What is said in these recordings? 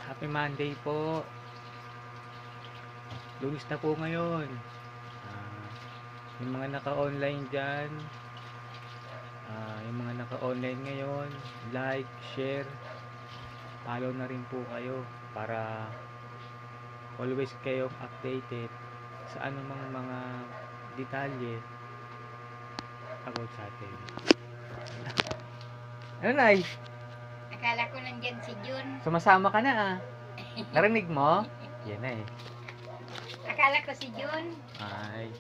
Happy Monday po. Lunes na po ngayon. Yung mga naka-online dyan, yung mga naka-online ngayon, like, share, follow na rin po kayo para always kayong updated sa anumang mga detalye about sa atin. Ano, Nay? Akala ko nandyan si Jun. Sumasama ka na ah. Narinig mo? Yan na eh. Akala ko si Jun. Ay.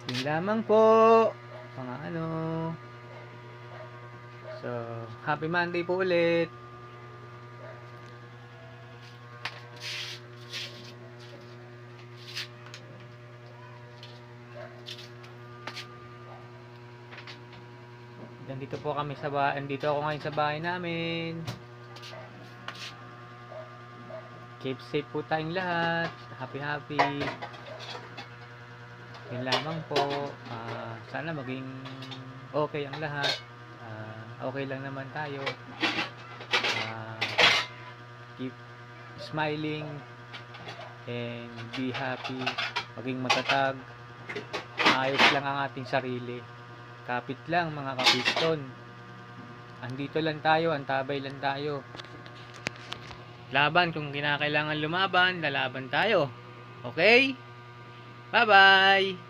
Yun lamang po. Mga ano. So, happy Monday po ulit. Nandito po kami sa bahay. Nandito ako ngayon sa bahay namin. Keep safe po tayong lahat. Happy. Yun lamang po. Sana maging okay ang lahat. Okay lang naman tayo. Keep smiling and be happy. Maging matatag. Ayos lang ang ating sarili. Kapit lang mga kapiston. Andito lang tayo, antabay lang tayo. Laban kung kinakailangan lumaban, lalaban tayo. Okay? Bye-bye!